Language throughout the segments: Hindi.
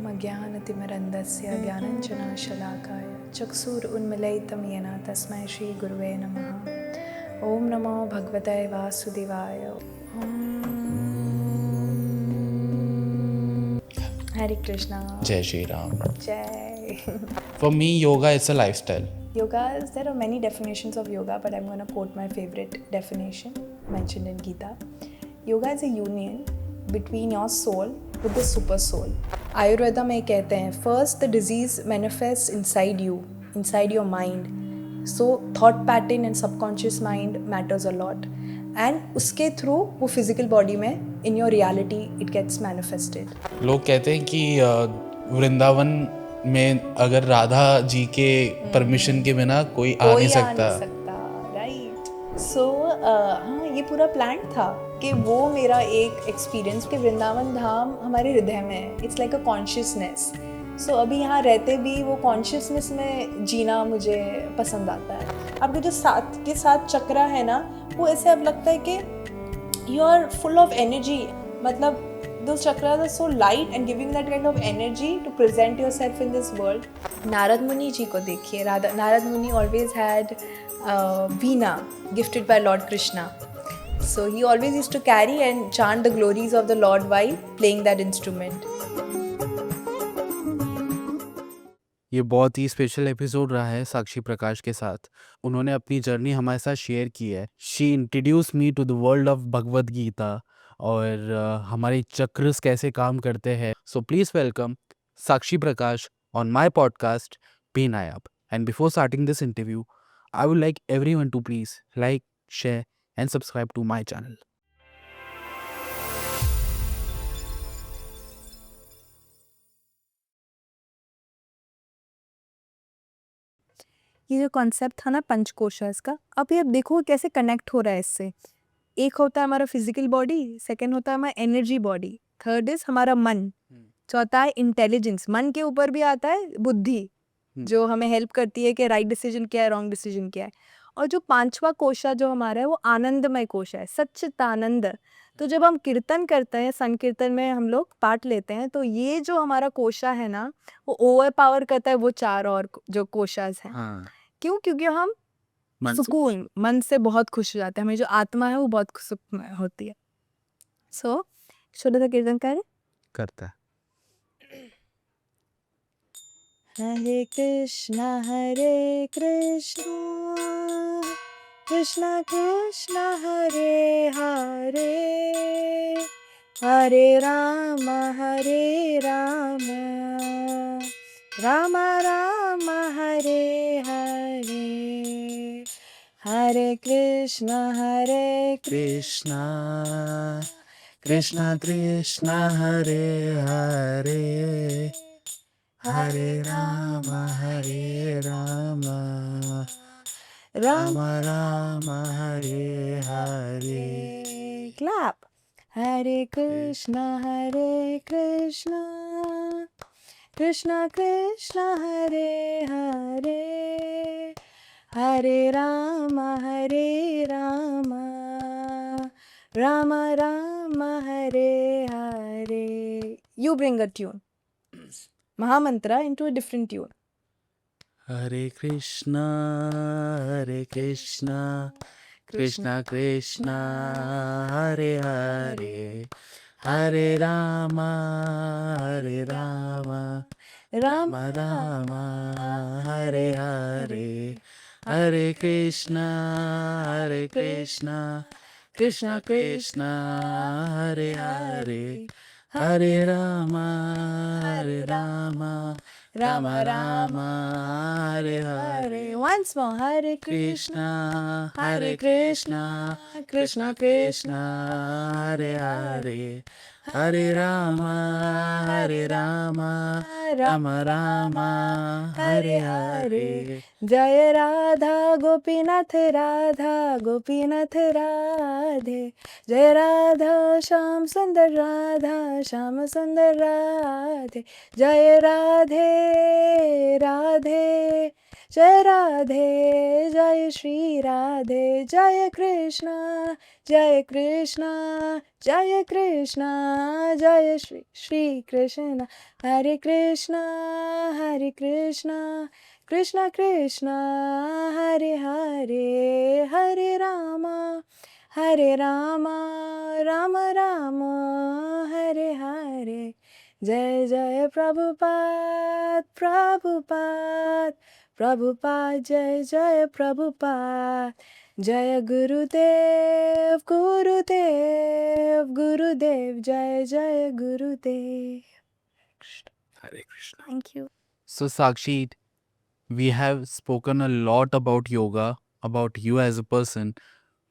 अज्ञानतिमिरन्धस्य ज्ञानञ्जनशलाकाय चक्षुरुन्मीलितं येन तस्मै श्रीगुरुवे नमः। ॐ नमो भगवते वासुदेवाय। हरे Krishna. Jai Shri Ram. Jai. For me, yoga is a lifestyle. Yoga, there are many definitions of yoga, but I'm going to quote my favorite definition mentioned in Gita. Yoga is a union between your soul with the super soul. Ayurveda में कहते हैं first the disease manifests inside you, inside your mind. So thought pattern and subconscious mind matters a lot. And उसके थ्रू वो physical body में in your reality it gets manifested. लोग कहते हैं कि वृंदावन में अगर राधा जी के परमिशन के बिना कोई आ नहीं सकता, राइट। सो हाँ, ये पूरा प्लान था कि वो मेरा एक एक्सपीरियंस कि वृंदावन धाम हमारे हृदय में है। It's like a consciousness. So अभी यहाँ रहते भी वो कॉन्शियसनेस में जीना मुझे पसंद आता है। आपके जो साथ के साथ चक्रा है ना, वो ऐसे अब लगता है कि you are full of energy. मतलब those chakras are so light and giving that kind of energy to present yourself in this world. Narad मुनि जी को देखिए। नारद मुनि always had veena gifted by Lord Krishna. So he always used to carry and chant the glories of the Lord while playing that instrument. ये बहुत ही स्पेशल एपिसोड रहा है साक्षी प्रकाश के साथ। उन्होंने अपनी जर्नी हमारे साथ शेयर की है। She introduce me to the world of Bhagavad Gita और हमारे चक्रस कैसे काम करते हैं। So please welcome Sakshi Prakash on my podcast be Nayaab. And before starting this interview I would like everyone to please like, share and subscribe to my channel. ये जो कॉन्सेप्ट था ना पंचकोशस का, अभी अब देखो कैसे कनेक्ट हो रहा है इससे। एक होता है हमारा फिजिकल बॉडी, सेकंड होता है हमारा एनर्जी बॉडी, थर्ड इज हमारा मन, चौथा है इंटेलिजेंस। मन के ऊपर भी आता है बुद्धि, जो हमें हेल्प करती है कि राइट डिसीजन क्या है, रॉन्ग डिसीजन क्या है। और जो पांचवा कोशा जो हमारा है वो आनंदमय कोशा है, सच्चिदानंद। तो जब हम कीर्तन करते हैं, संकीर्तन में हम लोग पार्ट लेते हैं, तो ये जो हमारा कोशा है ना, वो ओवर पावर करता है वो चार और जो कोशास हैं। क्यों? क्योंकि हम सुकून, मन से बहुत खुश हो जाते हैं। हमें जो आत्मा है वो बहुत सुख होती है। सो छोटा सा कीर्तन करें। करता है। Hare Krishna Krishna Krishna Hare Hare, Hare Ram Ram Ram Hare Hare, Hare Krishna Krishna Krishna Krishna Hare Hare, Hare Ram Ram Ram Hare Hare. Clap. Hare Krishna Krishna Krishna Hare Hare, Hare Ram Ram Ram Hare Hare. You bring a tune, Mahamantra, into a different tune. Hare Krishna Krishna Krishna Hare Hare, Hare Ram Ram Ram Hare Hare, Hare Krishna Krishna Krishna Hare Hare, Hare Ram Ram Ram Hare Hare. Once more. Hare Krishna Krishna Krishna Hare Hare, Hare Ram Ram Ram Hare Hare. जय राधा गोपीनाथ राधे, जय राधा श्याम सुंदर राधे, जय राधे जय राधे जय श्री राधे जय कृष्णा जय कृष्णा जय कृष्णा जय श्री श्री कृष्ण हरे कृष्णा कृष्णा कृष्णा हरे हरे हरे रामा राम राम हरे हरे जय जय प्रभुपाद प्रभुपाद प्रभुपाद जय जय प्रभुपाद जय गुरुदेव गुरुदेव गुरुदेव जय जय गुरुदेव Hare Krishna. Thank you So, Sakshi, we have spoken a lot about yoga, about you as a person,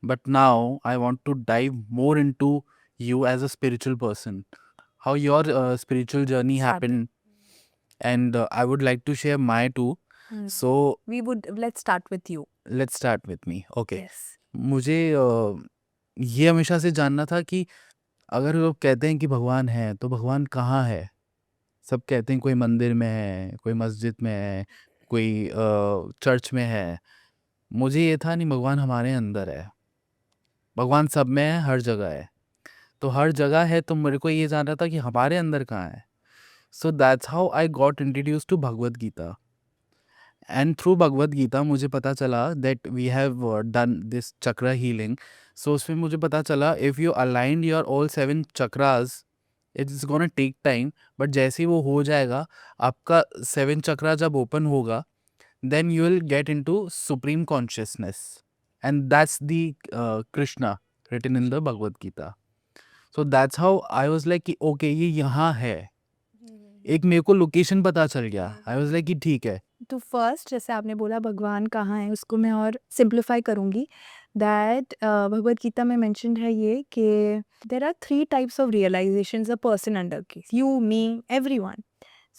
but now I want to dive more into you as a spiritual person. How your spiritual journey Start. happened, and I would like to share my too. So, let's start with you. let's start with me. Okay. Yes. मुझे ये हमेशा से जानना था कि अगर लोग कहते हैं कि भगवान है, तो भगवान कहाँ है? सब कहते हैं कोई मंदिर में है, कोई मस्जिद में है, कोई चर्च में है। मुझे ये था नहीं, भगवान हमारे अंदर है। भगवान सब में है, हर जगह है। तो हर जगह है, तो मेरे को ये जानना था कि हमारे अंदर कहाँ है? So that's how I got introduced to Bhagavad Gita. And through Bhagavad Gita मुझे पता चला that we have done this chakra healing. सो उसमें मुझे पता चला if you aligned your all 7 chakras, it is gonna take time, but जैसे ही वो हो जाएगा, आपका 7 चक्रा जब ओपन होगा, then you will get into supreme consciousness, and that's the Krishna written in the Bhagavad Gita. So that's how I was like कि okay ये यहाँ है। एक मेरे को लोकेशन पता चल गया। I was like कि ठीक है। तो फर्स्ट जैसे आपने बोला भगवान कहाँ है उसको मैं और सिंप्लीफाई करूँगी दैट भगवद गीता में मेंशन्ड है ये कि there are 3 types of realisations a person under case you me everyone.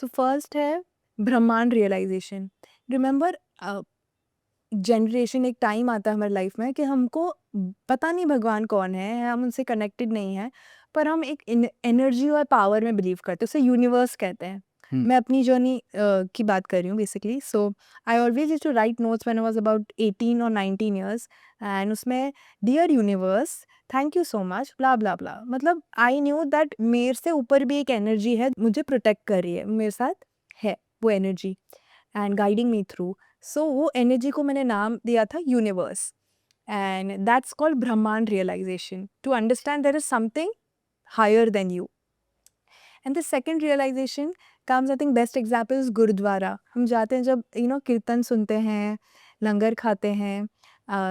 So first है ब्रह्मांड रियलाइजेशन। रिमेंबर जनरेशन एक टाइम आता है हमारी लाइफ में कि हमको पता नहीं भगवान कौन है, हम उनसे कनेक्टेड नहीं है, पर हम एक एनर्जी और पावर में बिलीव करते हैं, उसे यूनिवर्स कहते हैं। मैं अपनी जर्नी की बात कर रही हूँ basically. So I always used to write notes when I was about 18 और 19 इयर्स एंड उसमें dear universe thank you so much bla bla bla. मतलब आई न्यू दैट मेरे से ऊपर भी एक एनर्जी है, मुझे प्रोटेक्ट कर रही है, मेरे साथ है वो energy and guiding me through. So वो एनर्जी को मैंने नाम दिया था यूनिवर्स एंड दैट्स कॉल्ड ब्रह्मांड realisation, to understand there is something higher than you. And the second realisation comes, I think best example is gurdwara. हम जाते हैं जब कीर्तन सुनते हैं, लंगर खाते हैं,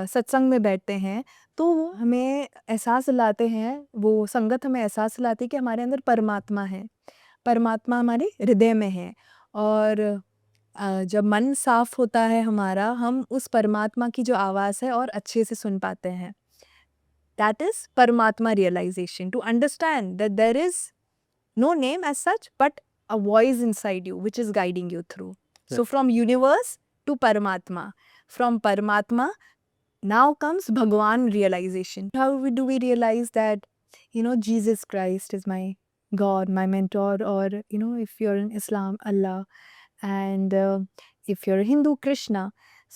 सत्संग में बैठते हैं, तो वो हमें एहसास दिलाते हैं, वो संगत हमें एहसास दिलाती है कि हमारे अंदर परमात्मा है, परमात्मा हमारे हृदय में है। और जब मन साफ होता है हमारा, हम उस परमात्मा की जो आवाज़ है और अच्छे से सुन पाते हैं। That is Paramatma realisation, to understand that there is no name as such, but a voice inside you which is guiding you through. So from universe to Paramatma, from Paramatma now comes Bhagwan realization. How do we realize that Jesus Christ is my God, my mentor, or if you're in Islam, Allah, and if you're a Hindu, Krishna.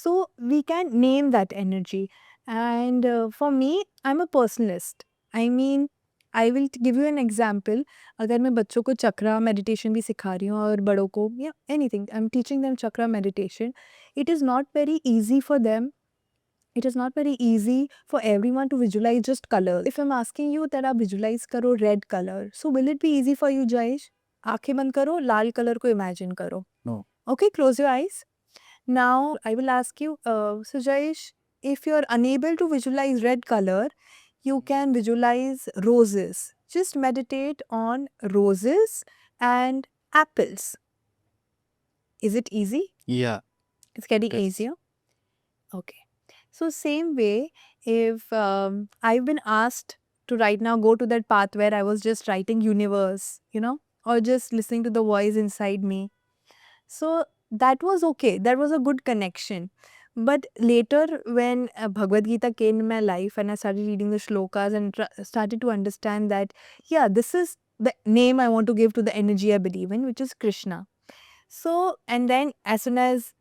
So we can name that energy. And for me, I'm a personalist. I mean, I will give you an example. अगर मैं बच्चों को चक्रा मेडिटेशन भी सिखा रही हूँ और बड़ों को या anything, I am teaching them chakra meditation, it is not very easy for them, it is not very easy for everyone to visualise just colour. If I am asking you that आप विजुलाइज करो red colour, so will it be easy for you Jayesh? आंखें बंद करो, लाल कलर को इमेजिन करो। No. Okay, close your eyes. Now I will ask you, so Jayesh, if you are unable to visualize red color, you can visualize roses. Just meditate on roses and apples. Is it easy? Yeah. It's getting Yes. easier. Okay. So same way, if I've been asked to right now go to that path where I was just writing universe, or just listening to the voice inside me. So that was okay. That was a good connection. But later, when Bhagavad Gita came in my life and I started reading the shlokas and started to understand that, yeah, this is the name I want to give to the energy I believe in, which is Krishna. So, and then as soon as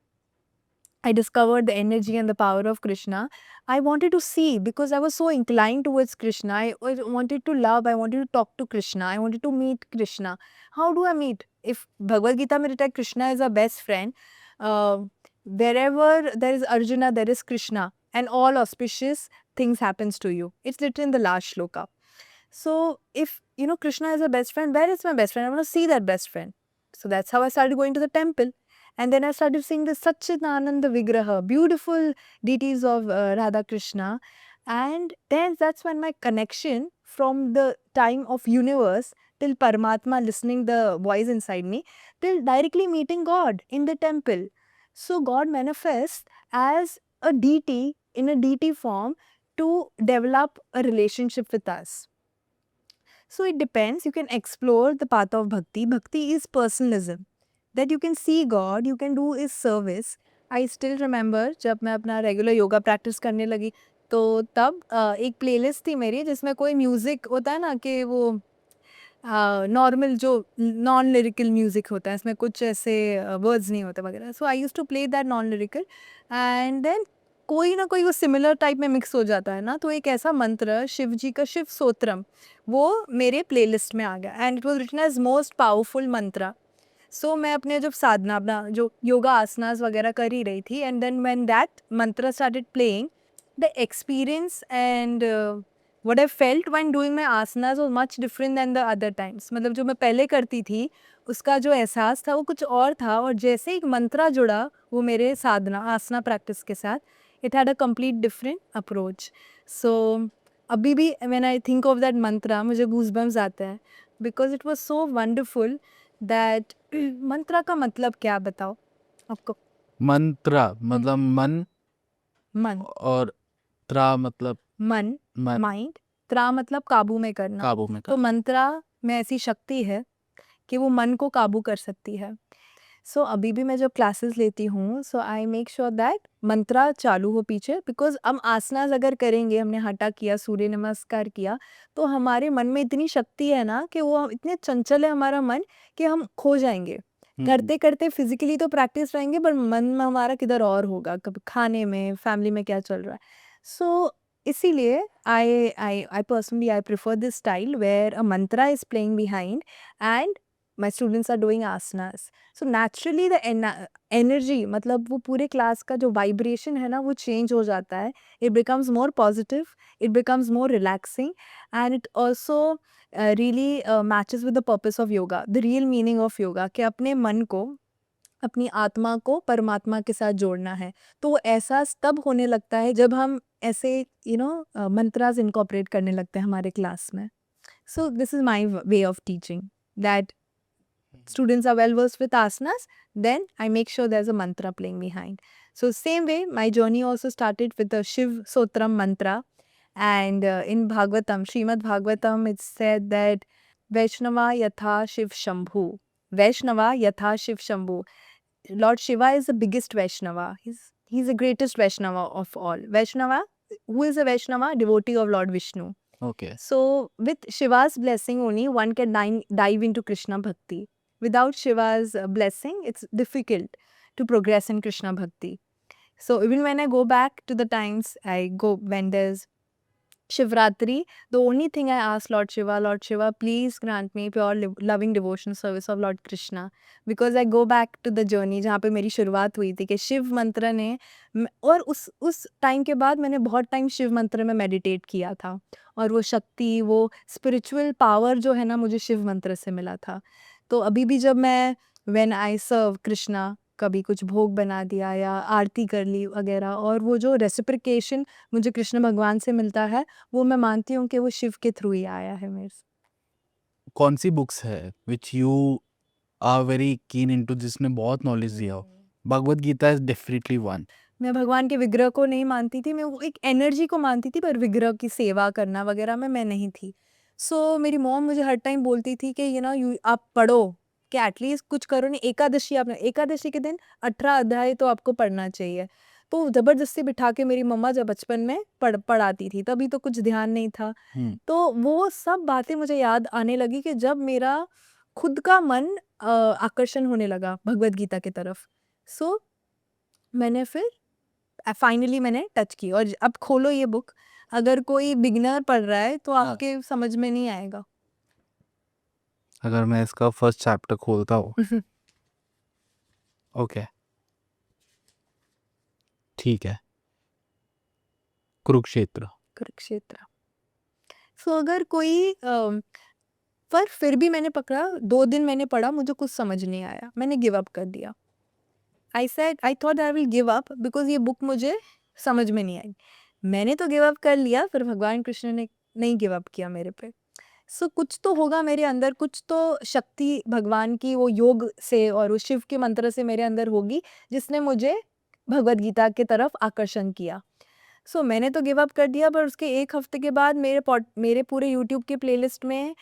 I discovered the energy and the power of Krishna. I wanted to see because I was so inclined towards Krishna. I wanted to love, I wanted to talk to Krishna, I wanted to meet Krishna. How do I meet? If Bhagavad Gita mein written Krishna is our best friend, uh, wherever there is Arjuna, there is Krishna, and all auspicious things happens to you. It's written in the last shloka. So if Krishna is a best friend, where is my best friend? I want to see that best friend. So that's how I started going to the temple. And then I started seeing the Satchidananda Vigraha, beautiful deities of Radha Krishna. And then that's when my connection from the time of universe till Paramatma listening the voice inside me, till directly meeting God in the temple. So God manifests as a deity in a deity form to develop a relationship with us. So it depends. You can explore the path of bhakti. Bhakti is personalism. That you can see God, you can do His service. I still remember जब मैं अपना रेगुलर योगा प्रैक्टिस करने लगी तो तब एक प्लेलिस्ट थी मेरी जिसमें कोई म्यूज़िक होता है ना कि वो नॉर्मल जो नॉन लिरिकल म्यूज़िक होता है इसमें कुछ ऐसे वर्ड्स नहीं होते वगैरह. So I use to play that non lyrical and then कोई ना कोई वो सिमिलर टाइप में मिक्स हो जाता है ना, तो एक ऐसा मंत्र शिव जी का शिव सोत्रम वो मेरे प्लेलिस्ट में आ गया and it was written as most powerful mantra. So मैं अपने जब साधना अपना जो योगा आसनास वगैरह कर ही रही थी एंड देन व्हेन दैट मंत्र started playing the experience and what I felt when doing my asanas was much different than the other times. मतलब जो मैं पहले करती थी उसका जो एहसास था वो कुछ और था और जैसे एक मंत्रा जुड़ा वो मेरे साधना आसना प्रैक्टिस के साथ it had a complete different approach. So अभी भी when I think of that mantra मुझे goosebumps आते हैं because it was so wonderful that मंत्रा का मतलब क्या बताओ आपको? मंत्रा मतलब मन मन और त्रा मतलब मन मन माइंड, त्रा मतलब काबू में करना. काबू में तो मंत्रा में ऐसी शक्ति है कि वो मन को काबू कर सकती है. सो अभी भी मैं जब क्लासेस लेती हूँ सो आई मेक श्योर दैट मंत्रा चालू हो पीछे बिकॉज हम आसनास अगर करेंगे, हमने हटा किया, सूर्य नमस्कार किया, तो हमारे मन में इतनी शक्ति है ना कि वो इतने चंचल है हमारा मन कि हम खो जाएंगे. करते करते फिजिकली तो प्रैक्टिस रहेंगे पर मन में हमारा किधर और होगा, कभी खाने में, फैमिली में क्या चल रहा है. सो इसीलिए I personally I prefer this style where a mantra is playing behind and my students are doing asanas. So naturally the energy मतलब वो पूरे क्लास का जो वाइब्रेशन है ना वो चेंज हो जाता है. It becomes more positive, it becomes more relaxing and it also really matches with the purpose of yoga, the real meaning of yoga कि अपने मन को, अपनी आत्मा को परमात्मा के साथ जोड़ना है. तो वो एहसास तब होने लगता है जब हम ऐसे मंत्रास इनकॉर्पोरेट करने लगते हैं हमारे क्लास में. So this is my way of teaching that students are well versed with asanas, then I make sure there's a mantra playing behind. So same way, my journey also started with the Shiv Sotram mantra. And in Bhagavatam, Srimad Bhagavatam, it's said that Vaishnava Yatha Shiv Shambhu. Vaishnava Yatha Shiv Shambhu. Lord Shiva is the biggest Vaishnava. He's the greatest Vaishnava of all. Vaishnava, who is a Vaishnava? Devotee of Lord Vishnu. Okay. So with Shiva's blessing only, one can dive into Krishna Bhakti. Without Shiva's blessing, it's difficult to progress in Krishna Bhakti. So even when I go back to the times, when there's Shivratri, the only thing I ask Lord Shiva, please grant me pure loving devotion service of Lord Krishna. Because I go back to the journey जहाँ पे मेरी शुरुआत हुई थी कि शिव मंत्र ने और उस टाइम के बाद मैंने बहुत टाइम शिव मंत्र में मेडिटेट किया था और वो शक्ति, वो स्पिरिचुअल पावर जो है ना मुझे शिव मंत्र से मिला था. तो अभी भी जब मैं व्हेन आई सर्व कृष्णा, कभी कुछ भोग बना दिया या आरती कर ली वगैरह, और वो जो रेसिप्रिकेशन मुझे कृष्ण भगवान से मिलता है वो मैं मानती हूँ कि वो शिव के थ्रू ही आया है मेरे से. कौन सी बुक्स है which you are very keen into जिसने बहुत नॉलेज दिया हो? Bhagavad Gita is definitely one. मैं भगवान के विग्रह को नहीं मानती थी, मैं वो एक एनर्जी को मानती थी, पर विग्रह की सेवा करना वगैरह में मैं नहीं थी. सो मेरी मॉम मुझे हर टाइम बोलती थी कि आप पढ़ो, कि एटलीस्ट कुछ करो. नहीं, एकादशी आपने, एकादशी के दिन 18 अध्याय तो आपको पढ़ना चाहिए. तो ज़बरदस्ती बिठा के मेरी मम्मा जब बचपन में पढ़ाती थी, तभी तो कुछ ध्यान नहीं था. तो वो सब बातें मुझे याद आने लगी कि जब मेरा खुद का मन आकर्षण होने लगा भगवत गीता की तरफ. सो मैंने फिर फाइनली मैंने टच की और अब खोलो ये बुक, अगर कोई बिगिनर पढ़ रहा है तो हाँ। आपके समझ में नहीं आएगा। अगर मैं इसका फर्स्ट चैप्टर खोलता हूँ, ओके, ठीक है, कुरुक्षेत्र। कुरुक्षेत्र। सो अगर कोई पर फिर भी मैंने पकड़ा, 2 दिन मैंने पढ़ा, मुझे कुछ समझ नहीं आया, मैंने गिव अप कर दिया। I thought I will give up because ये बुक मुझे समझ में नहीं आई। मैंने तो गिव अप कर लिया, फिर भगवान कृष्ण ने नहीं गिव अप किया मेरे पे। सो कुछ तो होगा मेरे अंदर, कुछ तो शक्ति भगवान की वो योग से और उस शिव के मंत्र से मेरे अंदर होगी, जिसने मुझे भगवद गीता की तरफ आकर्षण किया। सो मैंने तो गिव अप कर दिया, पर उसके 1 हफ्ते के बाद मेरे पूरे यूट्यूब के प्लेलिस्ट में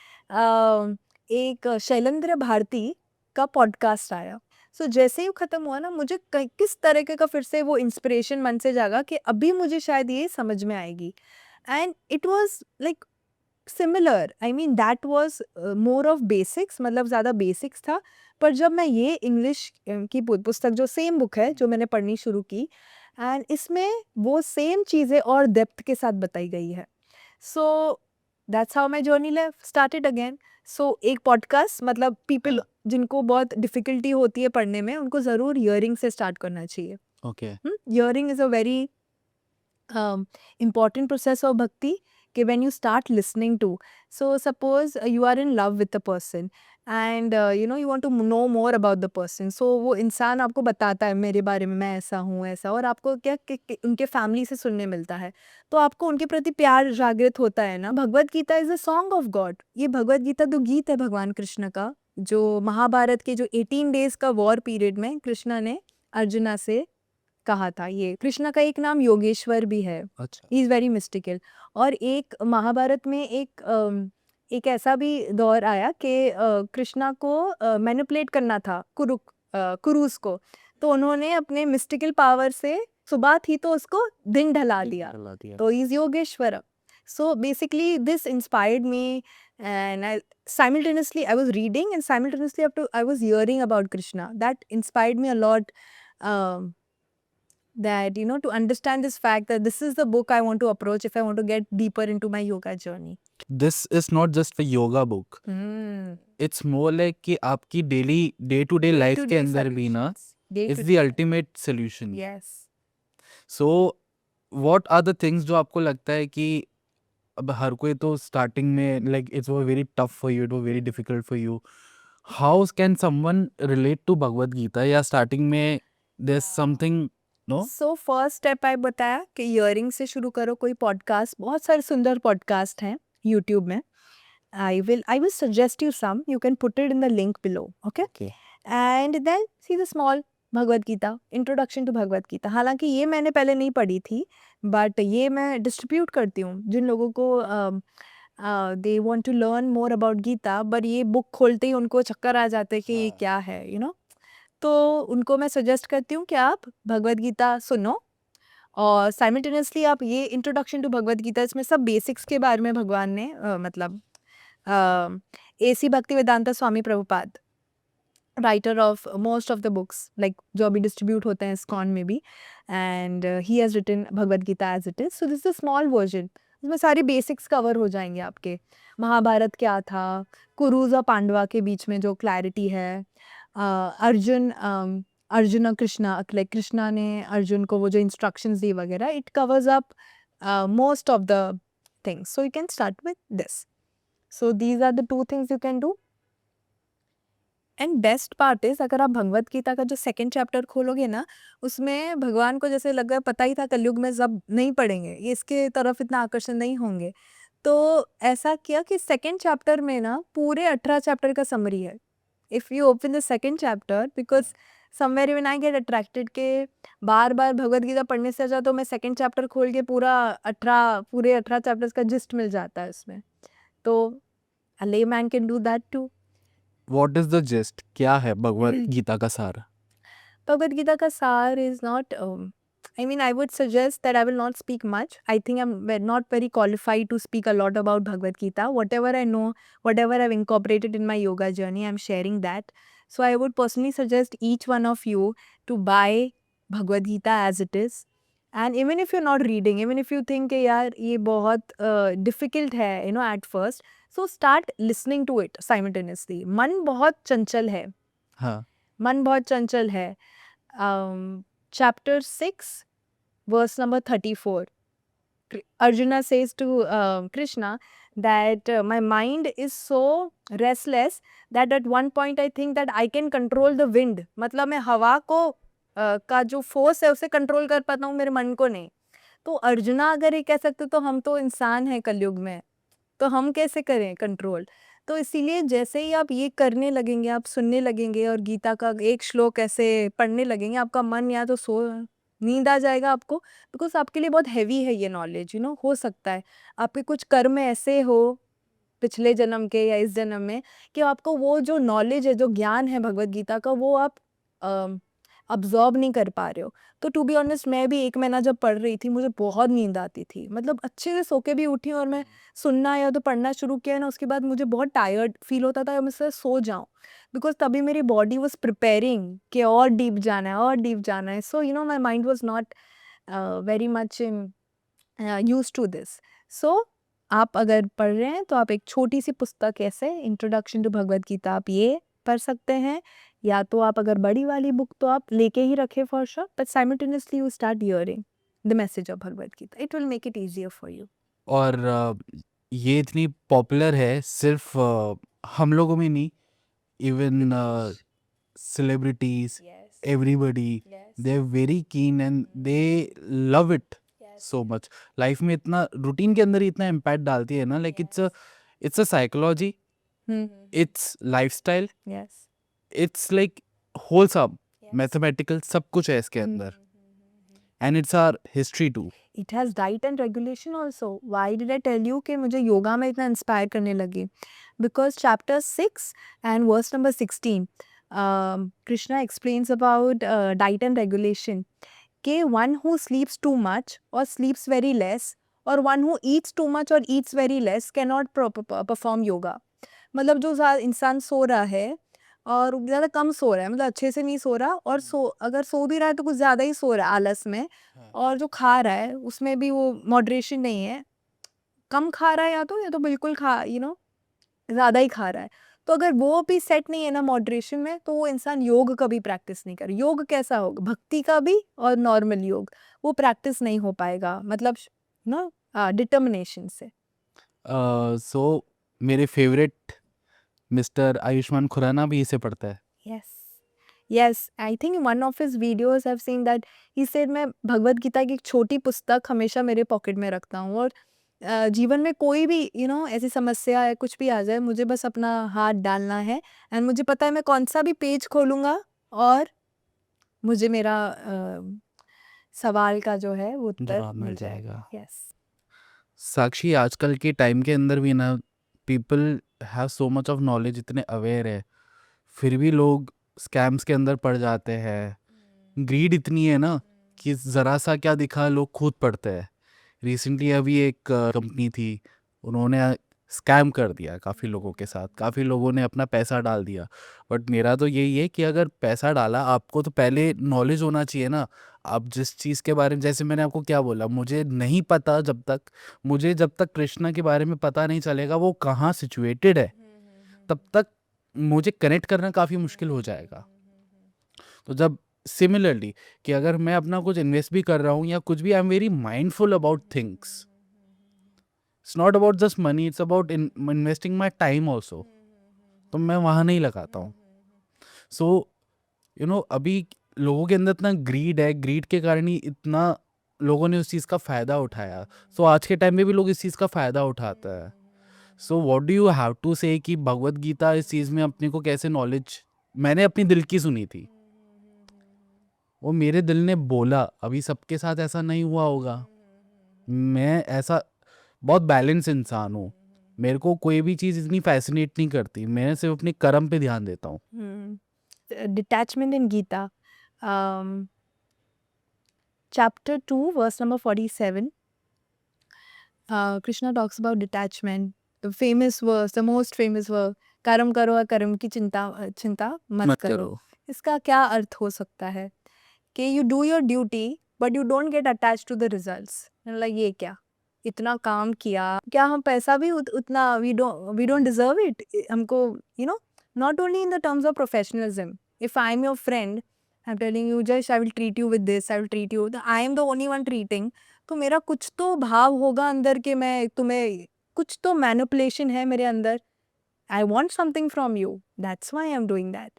एक शैलेंद्र भारती का पॉडकास्ट आया। सो जैसे ही वो ख़त्म हुआ ना, मुझे किस तरीके का फिर से वो इंस्पिरेशन मन से जागा कि अभी मुझे शायद ये समझ में आएगी। And it was like similar, I mean that was more of basics, मतलब ज़्यादा बेसिक्स था। पर जब मैं ये इंग्लिश की पुस्तक, जो सेम बुक है जो मैंने पढ़नी शुरू की, एंड इसमें वो सेम चीज़ें और डेप्थ के साथ बताई गई है। So that's how my journey started again. So एक पॉडकास्ट, मतलब पीपल जिनको बहुत डिफ़िकल्टी होती है पढ़ने में, उनको ज़रूर हियरिंग से स्टार्ट करना चाहिए। Okay, hearing is a very important process of bhakti, कि when you start listening to, so suppose you are in love with the person and you want to know more about the person, so वो इंसान आपको बताता है मेरे बारे में, मैं ऐसा हूँ ऐसा, और आपको क्या कि उनके फैमिली से सुनने मिलता है, तो आपको उनके प्रति प्यार जागृत होता है ना। Bhagavad Gita is a song of God. ये भगवत गीता तो गीत है भगवान कृष्ण का, जो महाभारत के जो 18 डेज का वॉर पीरियड में कृष्णा ने अर्जुना से कहा था। ये कृष्णा का एक नाम योगेश्वर भी है, अच्छा, ही इज़ वेरी मिस्टिकल। और एक महाभारत में एक ऐसा भी दौर आया कि कृष्णा को मैनिपुलेट करना था कुरुस को, तो उन्होंने अपने मिस्टिकल पावर से सुबह थी तो उसको दिन ढला दिया, चला दिया। तो is Yogeshwar. So basically this inspired me, and simultaneously I was reading and simultaneously I was hearing about Krishna. That inspired me a lot, um, that to understand this fact that this is the book I want to approach if I want to get deeper into my yoga journey. This is not just a yoga book. It's more like कि आपकी daily day to day life के Day-to-day अंदर भी ना solutions. इज Day-to-day द life. Ultimate solution. Yes. So what are the things जो आपको लगता है कि अब हर कोई तो स्टार्टिंग में लाइक इट्स वो very tough for you, it वो very difficult for you, how can someone relate to Bhagavad Gita, या स्टार्टिंग में there is something no? So first step I बताया कि इयरिंग से शुरू करो, कोई पॉडकास्ट, बहुत सारे सुंदर पॉडकास्ट हैं यूट्यूब में। I will suggest you some. You can put it in the link below. Okay. Okay, And then see the small Bhagavad Gita, introduction to Bhagavad Gita. हालांकि ये मैंने पहले नहीं पढ़ी थी, बट ये मैं डिस्ट्रीब्यूट करती हूँ जिन लोगों को they want to learn more about Gita, but ये बुक खोलते ही उनको चक्कर आ जाते हैं कि ये क्या है, तो उनको मैं सजेस्ट करती हूँ कि आप भगवत गीता सुनो, और साइमल्टेनियसली आप ये इंट्रोडक्शन टू भगवत गीता, इसमें सब बेसिक्स के बारे में भगवान ने मतलब AC Bhaktivedanta Swami Prabhupada, writer of most of the books, like जो अभी डिस्ट्रीब्यूट होते हैं इस्कॉन में भी, and he has written Bhagavad Gita as it is. So this is small version, इसमें सारी बेसिक्स कवर हो जाएंगे आपके। महाभारत क्या था, कुरुज और पांडवा के बीच में जो क्लैरिटी है, अर्जुन और कृष्णा, लाइक कृष्णा ने अर्जुन को वो जो इंस्ट्रक्शंस दी वगैरह, it covers up most of the things. So you can start with this. So these are the 2 things you can do. And best part is, अगर आप भगवत गीता का जो सेकंड चैप्टर खोलोगे ना, उसमें भगवान को जैसे लग रहा, पता ही था कलयुग में सब नहीं पढ़ेंगे, ये इसके तरफ इतना आकर्षण नहीं होंगे, तो ऐसा किया कि सेकंड चैप्टर में ना पूरे 18 चैप्टर का समरी है। If you open the second chapter, because somewhere when I get attracted के बार बार भगवत गीता पढ़ने से अच्छा तो मैं सेकंड चैप्टर खोल के पूरे 18 चैप्टर्स का जिस्ट मिल जाता है उसमें, तो a layman can do that too. What is the gist, क्या है भगवत गीता का सार? Bhagavad Gita ka saar is not, I mean, I would suggest that I will not speak much. I think I'm not very qualified to speak a lot about Bhagavad Gita. Whatever I know, whatever I've incorporated in my yoga journey, I'm sharing that. So I would personally suggest each one of you to buy Bhagavad Gita as it is and even if you not reading, even if you think यार ये बहुत डिफिकल्ट है at first, so start listening to it simultaneously. मन बहुत चंचल है, हाँ मन बहुत चंचल है. Chapter 6 verse number 34, Arjuna says to Krishna that my mind is so restless that at one point I think that I can control the wind. मतलब मैं हवा को का जो फोर्स है उसे कंट्रोल कर पाता हूँ, मेरे मन को नहीं. तो अर्जुना अगर ये कह सकते तो हम तो इंसान हैं कलयुग में, तो हम कैसे करें कंट्रोल. तो इसीलिए जैसे ही आप ये करने लगेंगे, आप सुनने लगेंगे और गीता का एक श्लोक ऐसे पढ़ने लगेंगे, आपका मन या तो नींद आ जाएगा आपको, बिकॉज आपके लिए बहुत हैवी है ये नॉलेज. हो सकता है आपके कुछ कर्म ऐसे हो पिछले जन्म के या इस जन्म में कि आपको वो जो नॉलेज है, जो ज्ञान है भगवत गीता का, वो आप अब्जॉर्ब नहीं कर पा रहे हो. तो टू बी ऑनेस्ट मैं भी 1 महीना जब पढ़ रही थी मुझे बहुत नींद आती थी, मतलब अच्छे से सो के भी उठी और मैं सुनना या तो पढ़ना शुरू किया ना, उसके बाद मुझे बहुत टायर्ड फील होता था, मैं से सो जाऊं, बिकॉज तभी मेरी बॉडी वॉज प्रिपेयरिंग कि और डीप जाना है और डीप जाना है. So my mind was not very much use to this. So आप अगर पढ़ रहे हैं तो आप एक छोटी सी पुस्तक ऐसे इंट्रोडक्शन टू भगवद गीता आप ये पढ़ सकते हैं, या तो आप अगर बड़ी वाली बुक तो आप लेके ही रखें for sure, but simultaneously you start hearing the message of Bhagavad Gita. It will make it easier for you. और ये इतनी पॉपुलर है सिर्फ हम लोगों में नहीं, even celebrities, everybody, they're very keen and they love it so much. Life में इतना रूटीन के अंदर ही इतना इम्पैक्ट डालती है ना, like it's a psychology, it's lifestyle, Yes. It's like wholesome, mathematical, सब कुछ है इसके अंदर, and it's our history too. It has diet and regulation also. Why did I tell you कि मुझे योगा में इतना इंस्पायर करने लगी? Because chapter 6 and verse number 16, Krishna explains about diet and regulation. कि one who sleeps too much or sleeps very less, or one who eats too much or eats very less cannot perform yoga. मतलब जो इंसान सो रहा है और ज़्यादा कम सो रहा है, मतलब अच्छे से नहीं सो रहा, और अगर सो भी रहा है तो कुछ ज़्यादा ही सो रहा है आलस में, और जो खा रहा है उसमें भी वो मॉडरेशन नहीं है, कम खा रहा है या तो बिल्कुल ज़्यादा ही खा रहा है. तो अगर वो भी सेट नहीं है ना मॉडरेशन में, तो वो इंसान योग कभी प्रैक्टिस नहीं करे. योग कैसा होगा, भक्ति का भी और नॉर्मल योग, वो प्रैक्टिस नहीं हो पाएगा, मतलब डिटर्मिनेशन से. सो मेरे फेवरेट मिस्टर आयुष्मान खुराना भी इसे पढ़ता है. Yes, I think in one of his videos I've seen that he said मैं भगवद गीता की एक छोटी पुस्तक हमेशा मेरे पॉकेट में रखता हूँ, और जीवन में कोई भी ऐसी समस्या है, कुछ भी आ जाए, मुझे बस अपना हाथ डालना है, एंड मुझे पता है मैं कौन सा भी पेज खोलूँगा और मुझे मेरा सवाल का जो है वो उत्तर जवाब मिल जाएगा. Yes. साक्षी, आजकल के टाइम के अंदर भी ना, people have so much of knowledge, इतने अवेयर है, फिर भी लोग स्कैम्स के अंदर पड़ जाते हैं. ग्रीड इतनी है ना कि ज़रा सा क्या दिखा लोग खुद पढ़ते हैं. रिसेंटली अभी एक कंपनी थी, उन्होंने स्कैम कर दिया काफ़ी लोगों के साथ, काफ़ी लोगों ने अपना पैसा डाल दिया. बट मेरा तो यही है कि अगर पैसा डाला, आपको तो पहले नॉलेज होना चाहिए ना. आप जिस चीज़ के बारे में, जैसे मैंने आपको क्या बोला, मुझे नहीं पता, जब तक कृष्णा के बारे में पता नहीं चलेगा वो कहाँ सिचुएटेड है, तब तक मुझे कनेक्ट करना काफ़ी मुश्किल हो जाएगा. तो जब सिमिलरली कि अगर मैं अपना कुछ इन्वेस्ट भी कर रहा हूँ या कुछ भी, I am very mindful about things. It's not about just money, it's about investing my time also. तो मैं वहाँ नहीं लगाता हूँ. सो अभी लोगों के अंदर इतना ग्रीड है, ग्रीड के कारण ही इतना लोगों ने उस चीज़ का फ़ायदा उठाया. सो आज के टाइम में भी लोग इस चीज़ का फ़ायदा उठाता है. So what do you have to say कि भगवत गीता इस चीज़ में अपने को कैसे नॉलेज, मैंने अपनी दिल की सुनी थी, वो मेरे दिल ने बोला. अभी सबके साथ ऐसा नहीं हुआ होगा. मैं ऐसा बहुत बैलेंस इंसान हूँ. मेरे को कोई भी चीज़ इतनी फैसिनेट नहीं करती. मैं सिर्फ अपने कर्म पे ध्यान देता हूँ. Detachment in Gita, chapter 2 verse number 47, Krishna talks about detachment. The famous verse, the most famous verse, कर्म करो, कर्म की चिंता चिंता मत करो. इसका क्या अर्थ हो सकता है कि you do your duty but you don't get attached to the results. And like ये क्या, इतना काम किया, क्या हम पैसा भी उतना we don't deserve it? हमको you know, not only in the terms of professionalism. If I am your friend, I'm telling you just I will treat you with this, I will treat you, I am the only one treating, तो मेरा कुछ तो भाव होगा अंदर के मैं तुम्हें, कुछ तो मैनिपुलेशन है मेरे अंदर. I want something from you. That's why I'm doing that.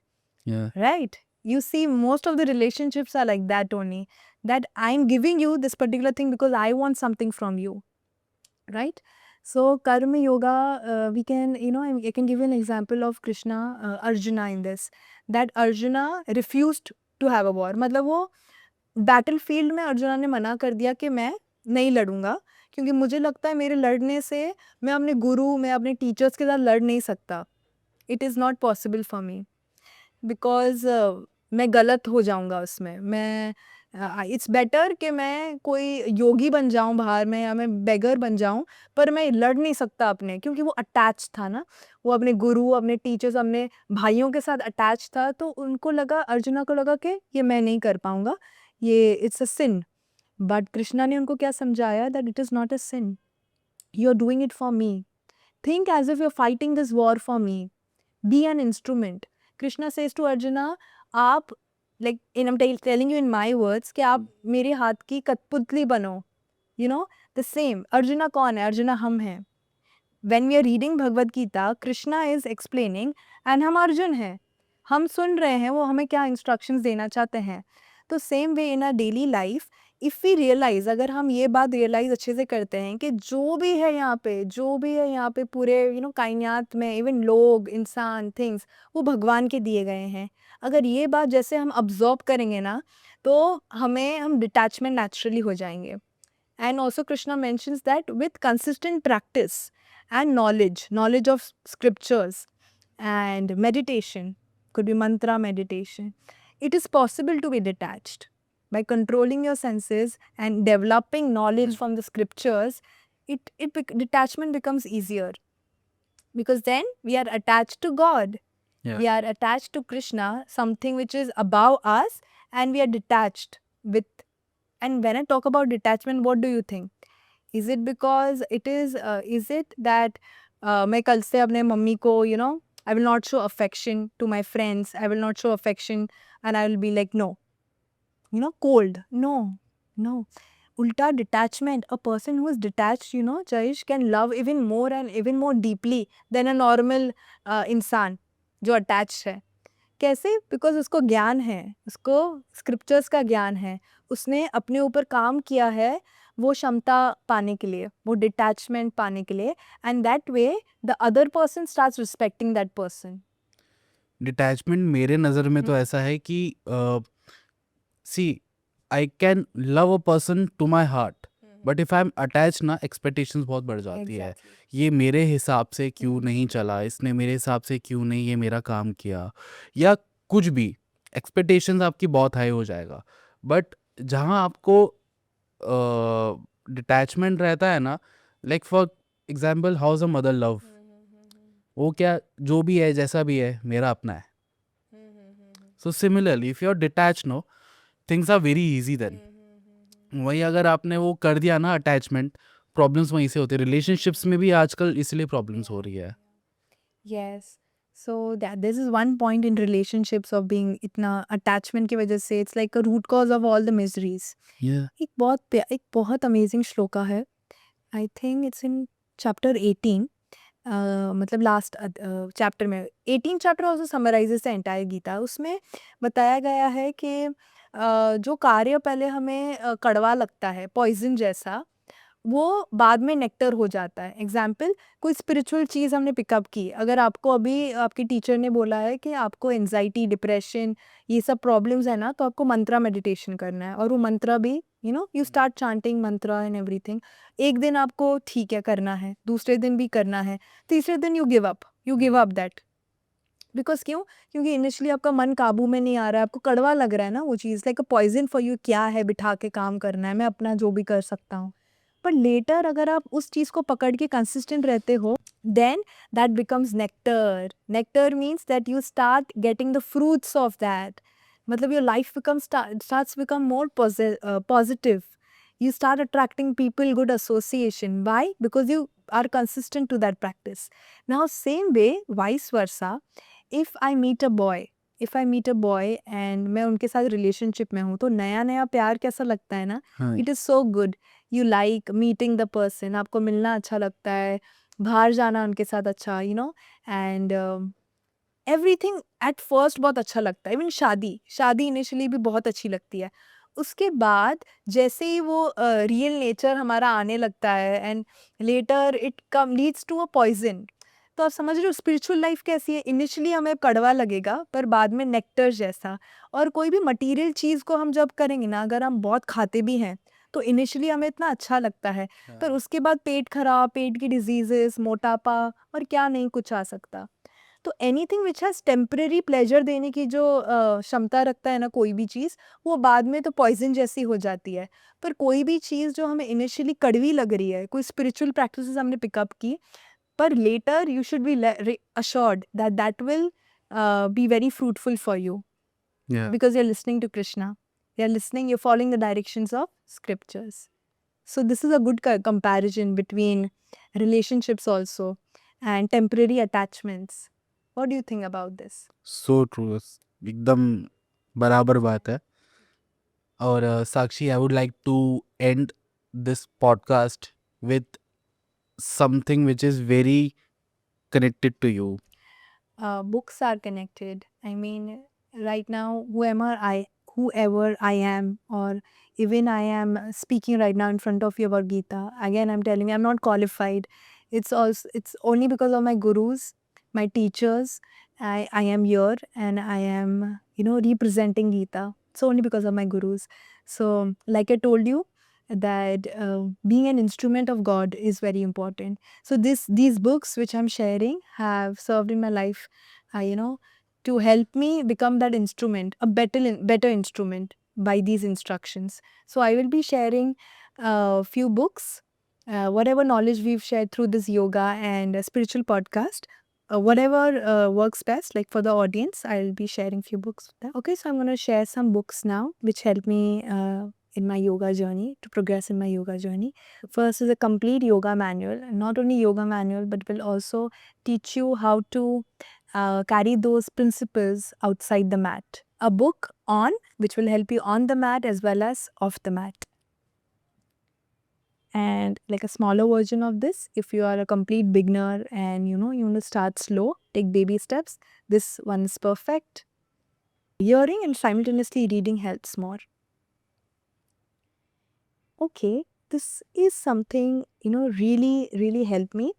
Yeah. Right? You see, most of the relationships are like that only. That I'm giving you this particular thing because I want something from you. Right? So, Karma Yoga, we can, you know, I can give you an example of Krishna, Arjuna in this. That Arjuna refused to have a war. मतलब वो battlefield में अर्जुना ने मना कर दिया कि मैं नहीं लड़ूंगा, क्योंकि मुझे लगता है मेरे लड़ने से मैं अपने गुरु, मैं अपने टीचर्स के साथ लड़ नहीं सकता. It is not possible for me because मैं गलत हो जाऊंगा उसमें. मैं इट्स बेटर कि मैं कोई योगी बन जाऊं बाहर में, या मैं बेगर बन जाऊं, पर मैं लड़ नहीं सकता अपने, क्योंकि वो अटैच था ना, वो अपने गुरु, अपने टीचर्स, अपने भाइयों के साथ अटैच था. तो उनको लगा, अर्जुना को लगा कि ये मैं नहीं कर पाऊंगा, ये it's a sin. But Krishna ने उनको क्या समझाया, that it is not a sin, you are doing it for me. Think as if you are fighting this war for me. Be an instrument. Krishna says to Arjuna, आप like in I am telling you in my words कि आप मेरे हाथ की कठपुतली बनो. You know the same. Arjuna कौन है? अर्जुना हम हैं. when we are reading Bhagavad Gita, Krishna is explaining and हम अर्जुन हैं, हम सुन रहे हैं वो हमें क्या इंस्ट्रक्शंस देना चाहते हैं. तो same way in our daily life, if we realise, अगर हम ये बात रियलाइज अच्छे से करते हैं कि जो भी है यहाँ पे, जो भी है यहाँ पे पूरे कायनात में, इवन लोग, इंसान, थिंग्स, वो भगवान के दिए गए हैं. अगर ये बात जैसे हम अब्जॉर्ब करेंगे ना, तो हम डिटैचमेंट नेचुरली हो जाएंगे. And also Krishna mentions that with consistent practice and knowledge of scriptures and meditation, could be mantra meditation, it is possible to be detached. By controlling your senses and developing knowledge from the scriptures, detachment becomes easier. Because then we are attached to God. Yeah. We are attached to Krishna, something which is above us, and we are detached with. And when I talk about detachment, what do you think? Is it because is it that मैं कल से अपने मम्मी को, I will not show affection to my friends, I will not show affection, and I will be like, no, cold. No. Ulta detachment, a person who is detached, Jayesh, can love even more and even more deeply than a normal इंसान जो attached है. कैसे? बिकॉज उसको ज्ञान है, उसको स्क्रिप्चर्स का ज्ञान है, उसने अपने ऊपर काम किया है वो क्षमता पाने के लिए, वो डिटैचमेंट पाने के लिए. And that way the other person starts respecting that person. Detachment मेरे नज़र में तो ऐसा है कि see I can love a person to my heart, but if I am attach ना, एक्सपेक्टेशंस बहुत बढ़ जाती है. ये मेरे हिसाब से क्यों नहीं चला, इसने मेरे हिसाब से क्यों नहीं ये मेरा काम किया, या कुछ भी, एक्सपेक्टेशंस आपकी बहुत हाई हो जाएगा. बट जहाँ आपको डिटैचमेंट रहता है ना, like for example, house a mother love, वो क्या, जो भी है जैसा भी है मेरा अपना है. So similarly if you are detach, no, things are very easy then. वही अगर आपने वो कर दिया ना अटैचमेंट, प्रॉब्लम्स वहीं से होते हैं. रिलेशनशिप्स में भी आजकल इसलिए प्रॉब्लम्स हो रही है. Yes. So this is one point in relationships of being इतना अटैचमेंट की वजह से. It's like a root cause of all the miseries. एक बहुत अमेजिंग श्लोका है. I think it's in chapter 18, मतलब लास्ट चैप्टर में. 18 chapter also summarises the entire Gita. उसमें बताया गया है कि जो कार्य पहले हमें कड़वा लगता है, पॉइजन जैसा, वो बाद में नेक्टर हो जाता है. एग्जाम्पल, कोई स्पिरिचुअल चीज़ हमने पिकअप की, अगर आपको अभी आपकी टीचर ने बोला है कि आपको एंजाइटी, डिप्रेशन, ये सब प्रॉब्लम्स है ना, तो आपको मंत्रा मेडिटेशन करना है. और वो मंत्रा भी you start chanting Mantra and everything. एक दिन आपको ठीक है करना है, दूसरे दिन भी करना है, तीसरे दिन you give up that. Because क्योंकि इनिशियली आपका मन काबू में नहीं आ रहा है, आपको कड़वा लग रहा है ना वो चीज़, like a poison for you. क्या है, बिठा के काम करना है, मैं अपना जो भी कर सकता हूँ. पर लेटर अगर आप उस चीज़ को पकड़ के कंसिस्टेंट रहते हो, then that becomes nectar. Nectar means that you start getting the fruits of that. मतलब your life starts become more positive. You start attracting people, good association. Why? Because you are consistent to that practice. Now same way, vice versa, if I meet a boy and मैं उनके साथ रिलेशनशिप में हूँ, तो नया नया प्यार कैसा लगता है ना, हाँ, it is so good. You like meeting the person, आपको मिलना अच्छा लगता है, बाहर जाना उनके साथ अच्छा, एंड एवरीथिंग एट फर्स्ट बहुत अच्छा लगता है. इवन शादी इनिशियली भी बहुत अच्छी लगती है. उसके बाद जैसे ही वो रियल नेचर हमारा आने लगता है, and later it come leads to a poison. तो आप समझ रहे हो स्पिरिचुअल लाइफ कैसी है. इनिशियली हमें कड़वा लगेगा, पर बाद में नेक्टर जैसा. और कोई भी मटेरियल चीज़ को हम जब करेंगे ना, अगर हम बहुत खाते भी हैं, तो इनिशियली हमें इतना अच्छा लगता है, पर हाँ, उसके बाद पेट खराब, पेट की डिजीजेस, मोटापा और क्या नहीं कुछ आ सकता. तो anything which has temporary pleasure देने की जो क्षमता रखता है ना कोई भी चीज़, वो बाद में तो पॉइजन जैसी हो जाती है. पर कोई भी चीज़ जो हमें इनिशियली कड़वी लग रही है, कोई स्पिरिचुअल प्रैक्टिसेस हमने पिकअप की, पर letter you should be assured that that will be very fruitful for you, yeah. because you're listening to Krishna. You're following the directions of scriptures. So this is a good comparison between relationships also and temporary attachments. What do you think about this? So true, एकदम बराबर बात है. और Sakshi, I would like to end this podcast with something which is very connected to you. Books are connected. I mean, right now, whoever I am, or even I am speaking right now in front of you about Gita. Again, I'm telling you, I'm not qualified. It's only because of my gurus, my teachers. I am here and I am, representing Gita. It's only because of my gurus. So, like I told you, that being an instrument of God is very important. So these books which I'm sharing have served in my life, to help me become that instrument, a better instrument by these instructions. So I will be sharing a few books, whatever knowledge we've shared through this yoga and spiritual podcast. Whatever works best, like for the audience, I'll be sharing few books with them. Okay, so I'm going to share some books now which help me in my yoga journey, to progress in my yoga journey. First is a complete yoga manual, not only yoga manual, but will also teach you how to carry those principles outside the mat. A book on, which will help you on the mat as well as off the mat. And like a smaller version of this, if you are a complete beginner and you want to start slow, take baby steps, this one is perfect. Hearing and simultaneously reading helps more. Okay, this is something, really helped me.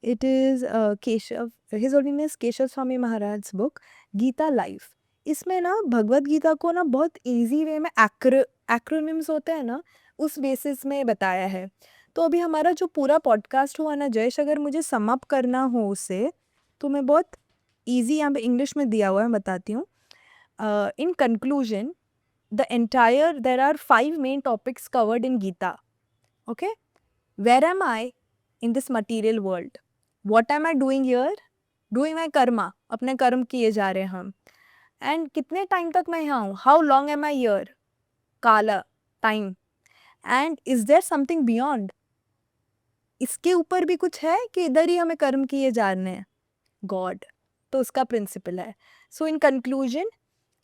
It is Keshav, His Holiness Keshav Swami Maharaj's book, Gita Life. इसमें ना भगवत गीता को ना बहुत इजी वे में एक्रोनिम्स होते हैं ना, उस बेसिस में बताया है. तो अभी हमारा जो पूरा पॉडकास्ट हुआ ना जयेश, अगर मुझे सम अप करना हो उसे, तो मैं बहुत इजी यहाँ पे इंग्लिश में दिया हुआ है, बताती हूँ. In conclusion, there are 5 main topics covered in Gita. Okay? Where am I in this material world? What am I doing here? Doing my karma. अपने कर्म किए जा रहे हैं हम. And कितने टाइम तक मैं यहाँ हूँ? How long am I here? काला, time. And is there something beyond? इसके ऊपर भी कुछ है कि इधर ही हमें कर्म किए जा रहे हैं? God. तो उसका प्रिंसिपल है. So in conclusion,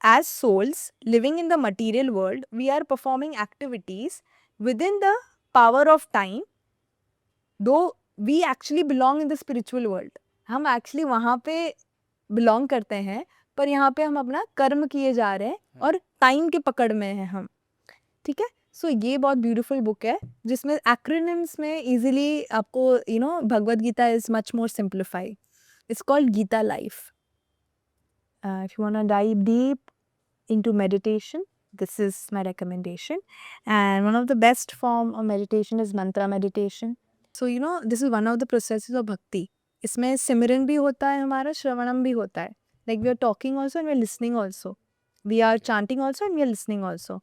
as souls living in the material world, we are performing activities within the power of time, though we actually belong in the spiritual world. हम actually वहाँ पे belong करते हैं, पर यहाँ पे हम अपना कर्म किए जा रहे हैं और टाइम के पकड़ में हैं हम. ठीक है. सो ये बहुत ब्यूटीफुल बुक है जिसमें एक्रोनिम्स में इजीली आपको Bhagavad Gita is much more simplified. It's called Gita life. If you want to dive deep into meditation, this is my recommendation. And one of the best form of meditation is mantra meditation. So this is one of the processes of bhakti. इसमें सिमरन भी होता है, हमारा श्रवणम भी होता है. Like we are talking also and we are listening also. We are chanting also and we are listening also.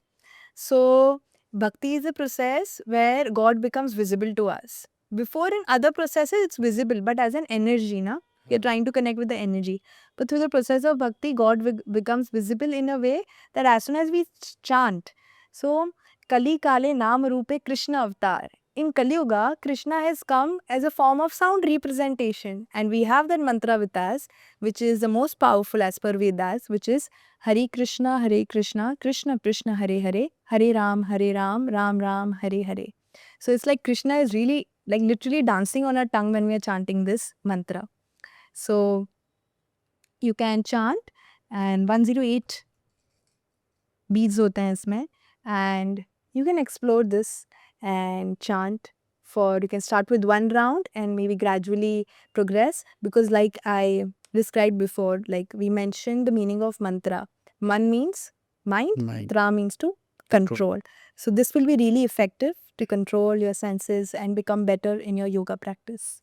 So bhakti is a process where God becomes visible to us. Before in other processes it's visible, but as an energy, na. You're trying to connect with the energy. But through the process of bhakti, God becomes visible in a way that as soon as we chant, so Kali Kale Naam Rupe Krishna Avatar. In Kali Yuga, Krishna has come as a form of sound representation, and we have that mantra with us, which is the most powerful as per Vedas, which is Hare Krishna, Krishna Krishna, Hare Hare, Hare Ram, Ram Ram, Hare Hare. So it's like Krishna is really, like literally dancing on our tongue when we are chanting this mantra. So you can chant, and 108 beats होते हैं इसमें, and you can explore this and chant for, you can start with one round and maybe gradually progress, because like I described before, like we mentioned the meaning of mantra. Man means mind, Mind. Tra means to control. So this will be really effective to control your senses and become better in your yoga practice.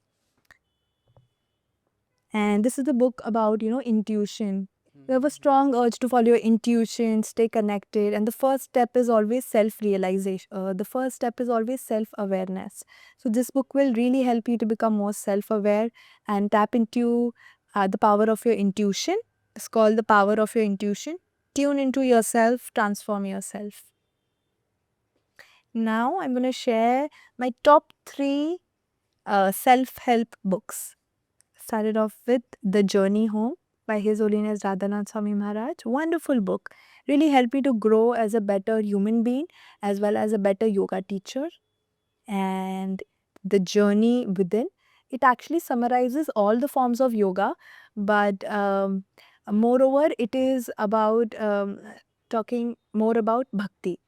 And this is the book about, intuition. You have a strong urge to follow your intuition, stay connected, and the first step is always self-realization. The first step is always self-awareness. So this book will really help you to become more self-aware and tap into the power of your intuition. It's called The Power of Your Intuition. Tune into yourself, transform yourself. Now I'm going to share my top 3 self-help books. Started off with The Journey Home by His Holiness Radhanath Swami Maharaj. Wonderful book. Really helped me to grow as a better human being as well as a better yoga teacher. And The Journey Within, it actually summarizes all the forms of yoga, but moreover, it is about talking more about bhakti.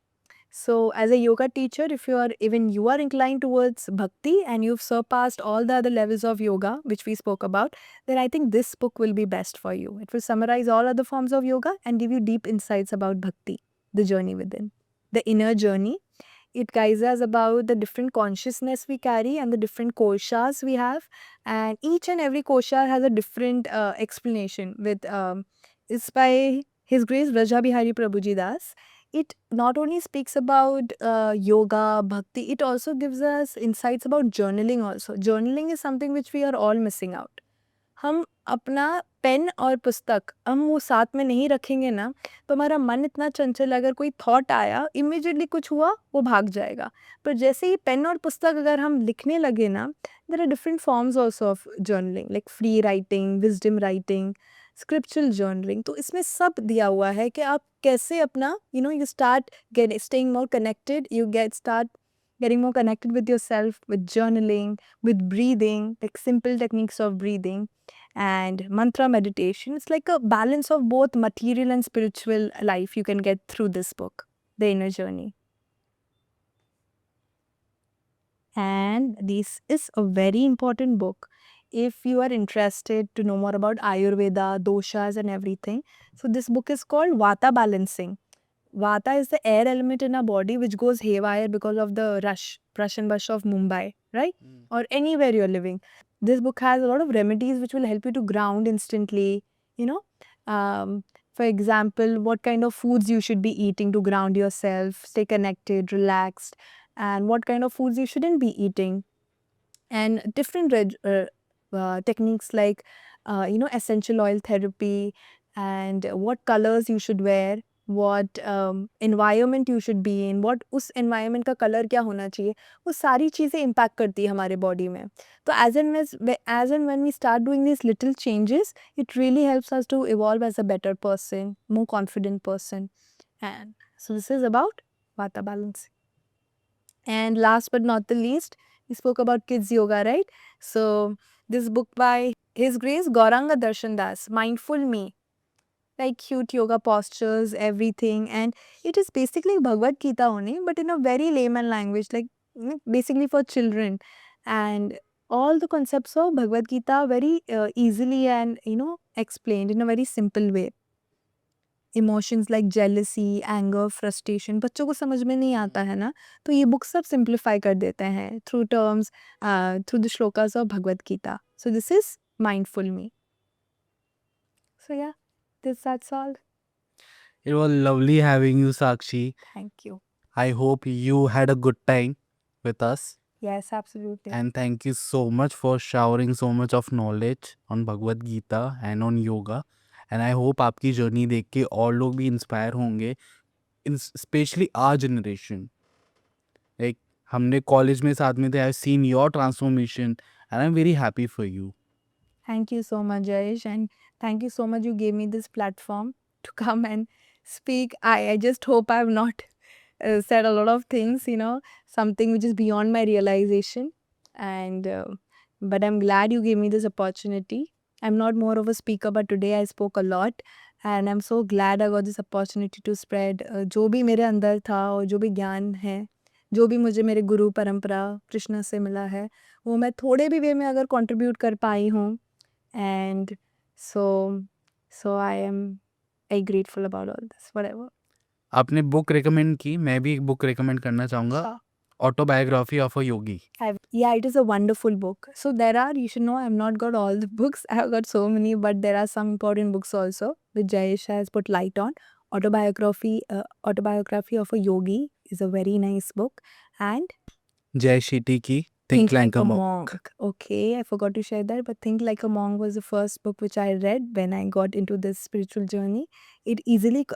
So as a yoga teacher, if you are inclined towards bhakti and you've surpassed all the other levels of yoga which we spoke about, then I think this book will be best for you. It will summarize all other forms of yoga and give you deep insights about bhakti, the journey within, the inner journey. It guides us about the different consciousness we carry and the different koshas we have, and each and every kosha has a different explanation. With it's by His Grace Vraja Bihari Prabhuji Das. It not only speaks about yoga, bhakti, it also gives us insights about journaling also. Journaling is something which we are all missing out. हम अपना पेन और पुस्तक हम वो साथ में नहीं रखेंगे ना, तो हमारा मन इतना चंचल, अगर कोई थॉट आया, इमीडिएटली कुछ हुआ, वो भाग जाएगा. पर जैसे ही पेन और पुस्तक अगर हम लिखने लगे ना, there are different forms also of journaling, like free writing, wisdom writing, scriptural journaling. तो इसमें सब दिया हुआ है कि आप कैसे अपना, you start staying more connected, start getting more connected with yourself, with journaling, with breathing, like simple techniques of breathing and mantra meditation. It's like a balance of both material and spiritual life you can get through this book, The Inner Journey. And this is a very important book if you are interested to know more about Ayurveda, doshas and everything. So this book is called Vata Balancing. Vata is the air element in our body which goes haywire because of the rush and bush of Mumbai, right? Or anywhere you're living. This book has a lot of remedies which will help you to ground instantly, for example, what kind of foods you should be eating to ground yourself, stay connected, relaxed, and what kind of foods you shouldn't be eating. And different techniques like, essential oil therapy, and what colors you should wear, what environment you should be in, what उस environment का color क्या होना चाहिए, वो सारी चीज़ें impact करती है हमारे body में. तो as and when we start doing these little changes, it really helps us to evolve as a better person, more confident person. And so this is about Vata balancing. And last but not the least, we spoke about kids yoga, right? So this book by His Grace Gauranga Darshan Das, Mindful Me, like cute yoga postures, everything. And it is basically Bhagavad Gita only, but in a very layman language, like basically for children. And all the concepts of Bhagavad Gita very easily and, explained in a very simple way. Emotions like jealousy, anger, frustration बच्चों को समझ में नहीं आता है ना, तो ये बुक सब सिंप्लीफाई कर देते हैं through terms, through the shlokas of Bhagavad Gita. So this is mindful me. So yeah, that's all. It was lovely having you, Sakshi. Thank you. I hope you had a good time with us. Yes, absolutely. And thank you so much for showering so much of knowledge on Bhagavad Gita and on yoga. And I hope आपकी जर्नी देख के और लोग भी इंस्पायर होंगे, स्पेशली आवर जनरेशन. लाइक हमने कॉलेज में साथ में थे, I have seen your transformation and I am very happy for you. Thank you so much, Jayesh, and thank you so much you gave me this platform to come and speak. I just hope I have not said a lot of things, something which is beyond my realization. And but I'm glad you gave me this opportunity. I'm not more of a speaker, but today I spoke a lot, and I'm so glad I got this opportunity to spread जो भी मेरे अंदर था और जो भी ज्ञान है, जो भी मुझे मेरे गुरु परंपरा कृष्ण से मिला है, वो मैं थोड़े भी वे में अगर कंट्रीब्यूट कर पाई हूँ. And so I am very grateful about all this, whatever. आपने बुक रिकमेंड की, मैं भी एक बुक रिकमेंड करना चाहूँगा, Sure. Autobiography of a Yogi. Yeah, it is a wonderful book. So there are, you should know, I've not got all the books. I have got so many, but there are some important books also which Jayesh has put light on. Autobiography of a Yogi is a very nice book. And जय शेट्टी की think like a monk. Monk. Okay, I forgot to share that, but Think Like a Monk was the first book which I read when I got into this spiritual journey. It easily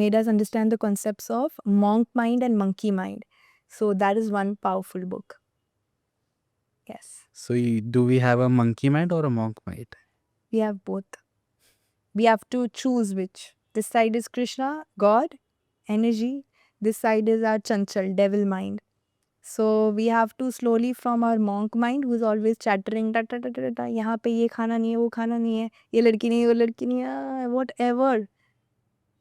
made us understand the concepts of monk mind and monkey mind. So that is one powerful book. Yes, So do we have a monkey mind or a monk mind? we have both. We have to choose which. This side is Krishna, God, energy. This side is our Chanchal, devil mind. So we have to slowly from our monk mind who is always chattering ta ta ta ta ta, यहाँ पे ये खाना नहीं है, वो खाना नहीं है, ये लड़की नहीं है, वो लड़की नहीं है, whatever.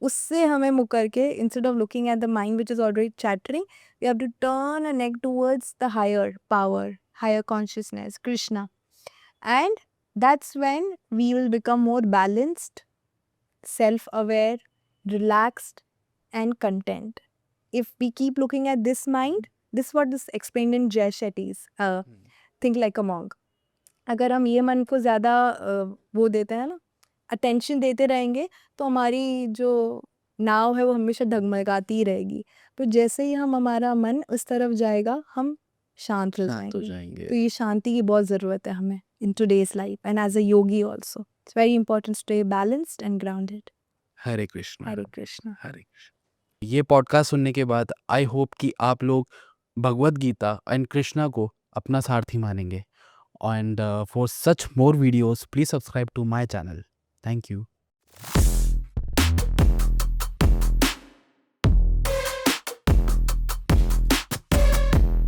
उससे हमें मुकर के instead of looking at the mind which is already chattering, we have to turn our neck towards the higher power, higher consciousness, Krishna. And that's when we will become more balanced, self-aware, relaxed, and content. If we keep looking at this mind, this is what this explained in Jay Shetty's Think Like a Monk. अगर हम ये मन को ज़्यादा वो देते हैं ना, अटेंशन देते रहेंगे, तो हमारी जो नाव है वो हमेशा डगमगाती ही रहेगी. तो जैसे ही हमारा मन उस तरफ जाएगा, हम शांत हो शांत हो जाएंगे. जाएंगे. तो ये शांति की बहुत ज़रूरत है हमें in today's life and as a yogi also. It's very important to stay balanced and grounded. Hare Krishna. Hare Krishna. हरे कृष्ण. ये पॉडकास्ट सुनने के बाद आई होप कि आप लोग भगवद गीता एंड कृष्णा को अपना सारथी मानेंगे. And for such more videos please subscribe to my channel. Thank you.